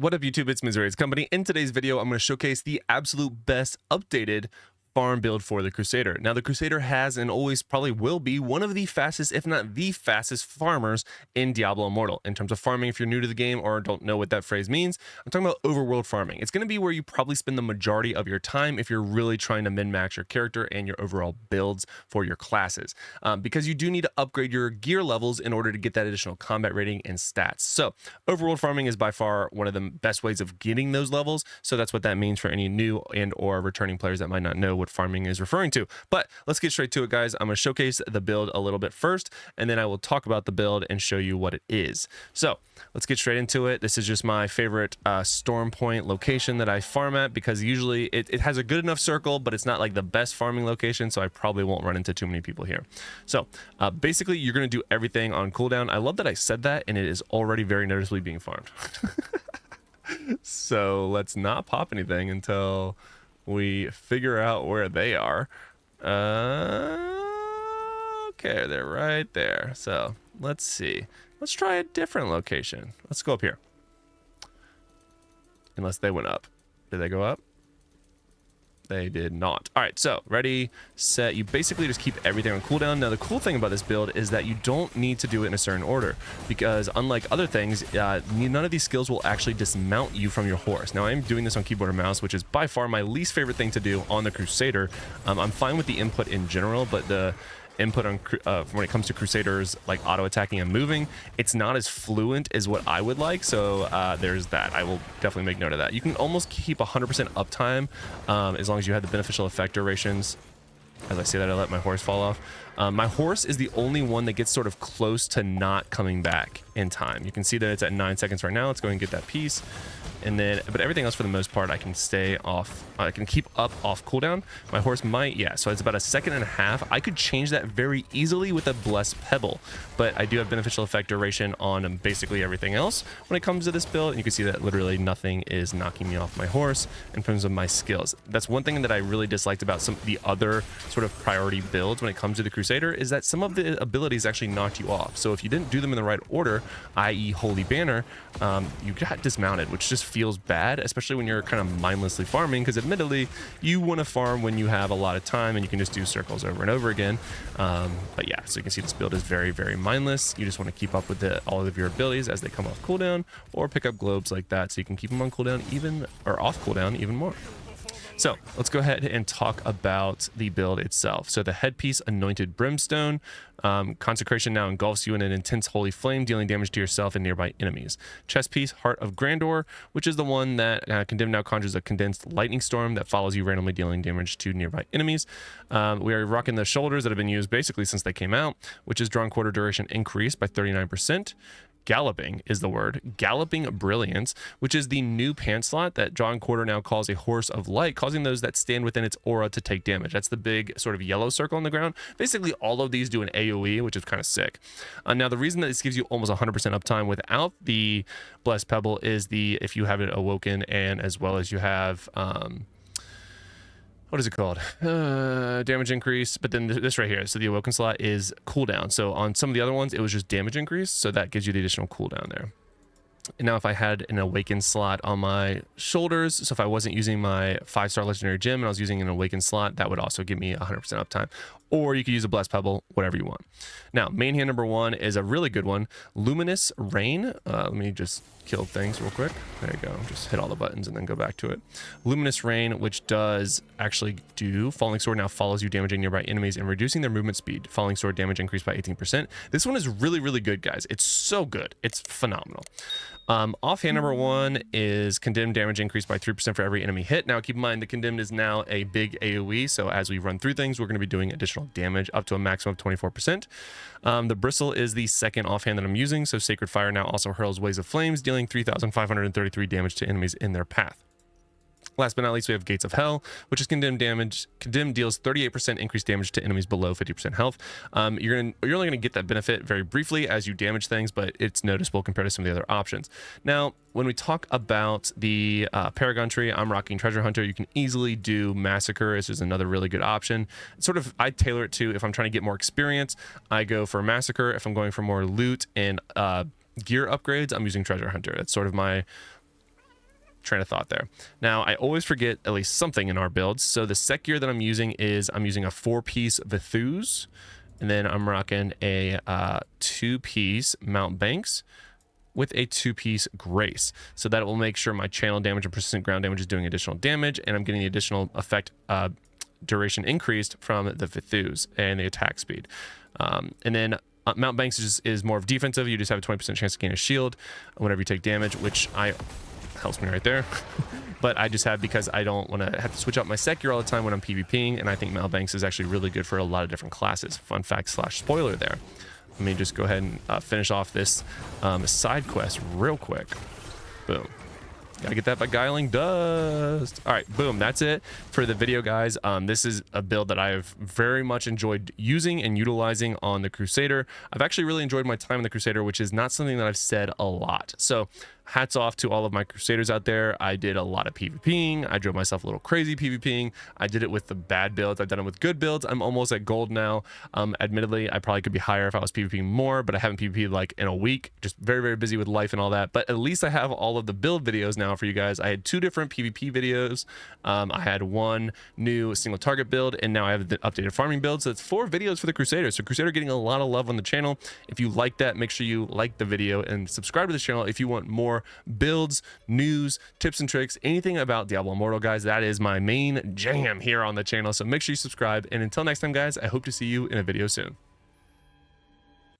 What up YouTube, it's Missouri's Company. In today's video, I'm going to showcase the absolute best updated farm build for the Crusader. Now the Crusader has and always probably will be one of the fastest, if not the fastest farmers in Diablo Immortal. In terms of farming, if you're new to the game or don't know what that phrase means, I'm talking about overworld farming. It's going to be where you probably spend the majority of your time if you're really trying to min-max your character and your overall builds for your classes. Because you do need to upgrade your gear levels in order to get that additional combat rating and stats. So overworld farming is by far one of the best ways of getting those levels. So that's what that means for any new and or returning players that might not know what farming is referring to. But let's get straight to it, guys. I'm going to showcase the build a little bit first, and then I will talk about the build and show you what it is. So let's get straight into it. This is just my favorite storm point location that I farm at, because usually it has a good enough circle, but it's not like the best farming location, so I probably won't run into too many people here. So basically you're going to do everything on cooldown. I love that I said that, and it is already very noticeably being farmed. So let's not pop anything until we figure out where they are. Okay, they're right there. So let's see. Let's try a different location. Let's go up here. Unless they went up. Did they go up? They did not. All right, so ready, set. You basically just keep everything on cooldown. Now the cool thing about this build is that you don't need to do it in a certain order, because unlike other things, none of these skills will actually dismount you from your horse. Now I'm doing this on keyboard and mouse, which is by far my least favorite thing to do on the Crusader. I'm fine with the input in general, but the input on when it comes to Crusaders, like auto attacking and moving, it's not as fluent as what I would like. So there's that. I will definitely make note of that. You can almost keep 100% uptime as long as you have the beneficial effect durations. As I say that, I let my horse fall off. My horse is the only one that gets sort of close to not coming back in time. You can see that it's at 9 seconds right now. Let's go and get that piece. And then, but everything else for the most part, I can stay off. I can keep up off cooldown. My horse might, yeah. So it's about 1.5 seconds. I could change that very easily with a Blessed Pebble, but I do have beneficial effect duration on basically everything else when it comes to this build. And you can see that literally nothing is knocking me off my horse in terms of my skills. That's one thing that I really disliked about some of the other sort of priority builds when it comes to the Crusader, is that some of the abilities actually knocked you off. So if you didn't do them in the right order, i.e. Holy Banner, you got dismounted, which just feels bad, especially when you're kind of mindlessly farming, because admittedly you want to farm when you have a lot of time and you can just do circles over and over again. But yeah, so you can see this build is very, very mindless. You just want to keep up with all of your abilities as they come off cooldown, or pick up globes like that so you can keep them on cooldown even, or off cooldown even more. So let's go ahead and talk about the build itself. So the headpiece, Anointed Brimstone. Consecration now engulfs you in an intense holy flame, dealing damage to yourself and nearby enemies. Chest piece, Heart of Grandeur, which is the one that Condemned now conjures a condensed lightning storm that follows you, randomly dealing damage to nearby enemies. We are rocking the shoulders that have been used basically since they came out, which is drawn quarter duration increased by 39%. Galloping is the word. Galloping Brilliance, which is the new pant slot that Drawn Quarter now calls a Horse of Light, causing those that stand within its aura to take damage. That's the big sort of yellow circle on the ground. Basically, all of these do an AoE, which is kind of sick. Now, the reason that this gives you almost 100% uptime without the Blessed Pebble is if you have it awoken, and as well as you have what is it called? Damage increase, but then this right here. So the Awoken slot is cooldown. So on some of the other ones, it was just damage increase. So that gives you the additional cooldown there. And now if I had an Awakened slot on my shoulders, so if I wasn't using my 5-star legendary gem and I was using an Awakened slot, that would also give me 100% uptime. Or you could use a Blessed Pebble, whatever you want. Now, main hand number 1 is a really good one. Luminous Rain. Let me just kill things real quick. There you go. Just hit all the buttons and then go back to it. Luminous Rain, which does actually do Falling Sword now follows you, damaging nearby enemies and reducing their movement speed. Falling Sword damage increased by 18%. This one is really, really good, guys. It's so good. It's phenomenal. Offhand number 1 is Condemned, damage increased by 3% for every enemy hit. Now keep in mind the Condemned is now a big AoE, so as we run through things, we're going to be doing additional damage up to a maximum of 24%. The Bristle is the second offhand that I'm using, so Sacred Fire now also hurls Waves of Flames, dealing 3,533 damage to enemies in their path. Last but not least, we have Gates of Hell, which is Condemned damage. Condemned deals 38% increased damage to enemies below 50% health. You're only going to get that benefit very briefly as you damage things, but it's noticeable compared to some of the other options. Now, when we talk about the Paragon tree, I'm rocking Treasure Hunter. You can easily do Massacre. This is another really good option. Sort of, I tailor it to if I'm trying to get more experience, I go for Massacre. If I'm going for more loot and gear upgrades, I'm using Treasure Hunter. That's sort of my train of thought there. Now, I always forget at least something in our builds. So the set gear that I'm using is I'm using a 4-piece Vithus, and then I'm rocking a 2-piece Mount Banks with a 2-piece Grace. So that will make sure my channel damage and persistent ground damage is doing additional damage, and I'm getting the additional effect duration increased from the Vithus and the attack speed. And then Mount Banks is more of defensive. You just have a 20% chance to gain a shield whenever you take damage, which helps me right there. But I just have, because I don't want to have to switch out my set gear all the time when I'm PvPing, and I think Mount Banks is actually really good for a lot of different classes. Fun fact / spoiler there. Let me just go ahead and finish off this side quest real quick. Boom. Gotta get that beguiling dust. All right, boom, that's it for the video, guys. This is a build that I've very much enjoyed using and utilizing on the Crusader. I've actually really enjoyed my time in the Crusader, which is not something that I've said a lot. So hats off to all of my Crusaders out there. I did a lot of PvPing. I drove myself a little crazy PvPing. I did it with the bad builds. I've done it with good builds. I'm almost at gold now. Admittedly, I probably could be higher if I was PvPing more, but I haven't PvP'd like in a week. Just very, very busy with life and all that. But at least I have all of the build videos now for you guys. I had 2 different PvP videos. I had 1 new single target build, and now I have the updated farming build. So it's 4 videos for the Crusader. So Crusader getting a lot of love on the channel. If you like that, make sure you like the video and subscribe to this channel if you want more builds, news, tips and tricks, anything about Diablo Immortal, guys. That is my main jam here on the channel. So make sure you subscribe. And until next time, guys, I hope to see you in a video soon.